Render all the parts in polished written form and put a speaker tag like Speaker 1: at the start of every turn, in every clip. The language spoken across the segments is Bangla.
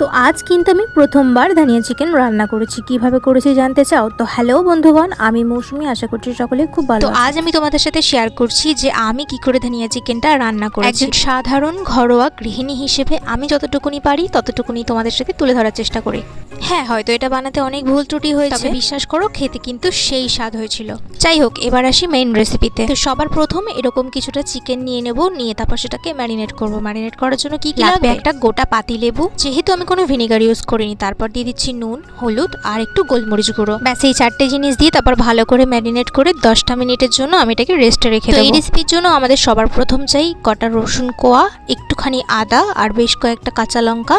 Speaker 1: তো আজ কিন্তু আমি প্রথমবার ধানিয়া চিকেন রান্না করেছি। কিভাবে করেছি জানতে চাও? তো হ্যালো বন্ধুগণ, আমি মৌসুমি, আশা করছি সকলে খুব ভালো।
Speaker 2: তো আজ আমি তোমাদের সাথে শেয়ার করছি যে আমি কি করে ধানিয়া চিকেনটা রান্না করেছি। একজন সাধারণ ঘরোয়া গৃহিণী হিসেবে আমি যতটুকুনি পারি ততটুকুনি তোমাদের সাথে তুলে ধরার চেষ্টা করি। হ্যাঁ, হয়তো এটা বানাতে অনেক ভুল ত্রুটি হয়েছে, তবে বিশ্বাস করো খেতে কিন্তু সেই স্বাদ হয়েছিল। যাই হোক, এবার আসি মেইন রেসিপিতে। তো সবার প্রথম এরকম কিছুটা চিকেন নিয়ে নেব, নিয়ে তারপর সেটাকে ম্যারিনেট করব। ম্যারিনেট করার জন্য কি লাগবে? একটা গোটা পাতিলেবু, যেহেতু আমি কোনো ভিনেগার ইউজ করিনি। তারপর দিয়ে দিচ্ছি নুন, হলুদ আর একটু গোলমরিচ গুঁড়ো। ব্যাস এই চারটে জিনিস দিয়ে তারপর ভালো করে ম্যারিনেট করে 10টা মিনিটের জন্য আমি এটাকে রেস্টে রেখে দেবো। এই রেসিপির জন্য আমাদের সবার প্রথম চাই কটা রসুন কোয়া, একটুখানি আদা আর বেশ কয়েকটা কাঁচা লঙ্কা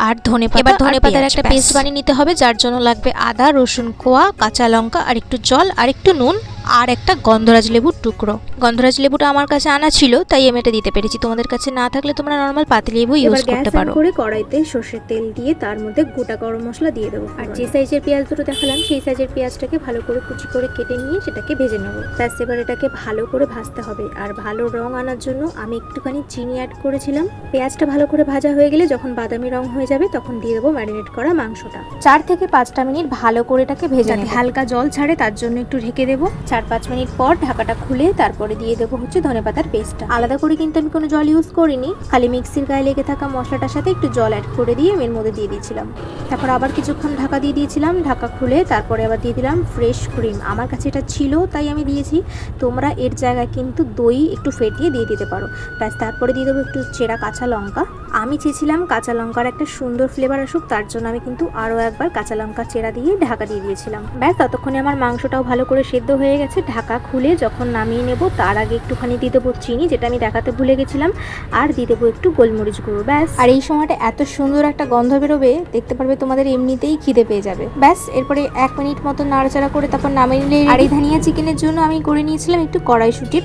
Speaker 2: আর ধনেপাতা। এবার ধনেপাতার একটা পেস্ট বানিয়ে নিতে হবে, যার জন্য লাগবে আদা, রসুন কোয়া, কাঁচা লঙ্কা আর একটু জল আর একটু নুন আর একটা গন্ধরাজ লেবুর টুকরো। গন্ধরাজ লেবুটা আমার কাছে আনা ছিল, তাই আমি এটা দিতে পেরেছি। তোমাদের কাছে না থাকলে তোমরা নরমাল পাতিলেবু ইউজ করতে পারো।
Speaker 1: করে কড়াইতে সর্ষের তেল দিয়ে তার মধ্যে গোটা গরম মশলা দিয়ে দেবো। আর যে সাইজের পেঁয়াজ দুটো দেখালাম সেই সাইজের পেঁয়াজটাকে ভালো করে কুচি করে কেটে নিয়ে সেটাকে ভেজে নেবো। ব্যাস এবার এটাকে ভালো করে ভাজতে হবে। আর ভালো রং আনার জন্য আমি একটুখানি চিনি অ্যাড করেছিলাম। পেঁয়াজটা ভালো করে ভাজা হয়ে গেলে যখন বাদামি রং হয়ে যাবে তখন দিয়ে দেবো ম্যারিনেট করা মাংসটা। 4 থেকে 5টা মিনিট ভালো করে এটাকে ভেজে নেব। হালকা জল ছাড়ে তার জন্য একটু ঢেকে দেবো। 4-5 মিনিট পর ঢাকাটা খুলে তারপরে দিয়ে দেবো ধনেপাতার পেস্টটা। আলাদা করে কিন্তু আমি কোনো জল ইউজ করিনি, খালি মিক্সির গায়ে লেগে থাকা মশলাটার সাথে একটু জল অ্যাড করে দিয়ে এর মধ্যে দিয়ে দিয়েছিলাম। তারপর আবার কিছুক্ষণ ঢাকা দিয়ে দিয়েছিলাম। ঢাকা খুলে তারপরে আবার দিয়ে দিলাম ফ্রেশ ক্রিম। আমার কাছে এটা ছিল তাই আমি দিয়েছি, তোমরা এর জায়গায় কিন্তু দই একটু ফেটিয়ে দিয়ে দিতে পারো। ব্যাস তারপরে দিয়ে দেবো একটু চেরা কাঁচা লঙ্কা। আমি চেয়েছিলাম কাঁচা লঙ্কার একটা সুন্দর ফ্লেভার আসুক, তার জন্য আমি কিন্তু আরও একবার কাঁচা লঙ্কা চেরা দিয়ে ঢাকা দিয়ে দিয়েছিলাম। ব্যাস ততক্ষণে আমার মাংসটাও ভালো করে সেদ্ধ হয়ে গেছে। ঢাকা খুলে যখন নামিয়ে নেব তার আগে একটুখানি দিয়ে দেবো চিনি, যেটা আমি দেখাতে ভুলে গেছিলাম, আর দিয়ে দেবো একটু গোলমরিচ গুঁড়ো। ব্যাস, আর এই সময়টা এত সুন্দর একটা গন্ধ বেরোবে, দেখতে পারবে তোমাদের এমনিতেই খিদে পেয়ে যাবে। ব্যাস এরপরে 1 মিনিট মতো নাড়াচাড়া করে তারপর নামিয়ে নিলে। আর এই ধানিয়া চিকেনের জন্য আমি করে নিয়েছিলাম একটু কড়াইশুঁটির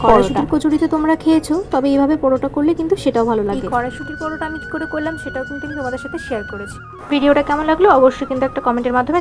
Speaker 1: কচুরি। তো তোমরা খেয়েছো, তবে এইভাবে পরোটা করলে কিন্তু সেটাও ভালো লাগে। কড়াইশুঁটির পরোটা আমি কি করে করলাম সেটাও কিন্তু আমি তোমাদের সাথে শেয়ার করেছি। ভিডিওটা কেমন লাগলো অবশ্যই কিন্তু একটা কমেন্টের মাধ্যমে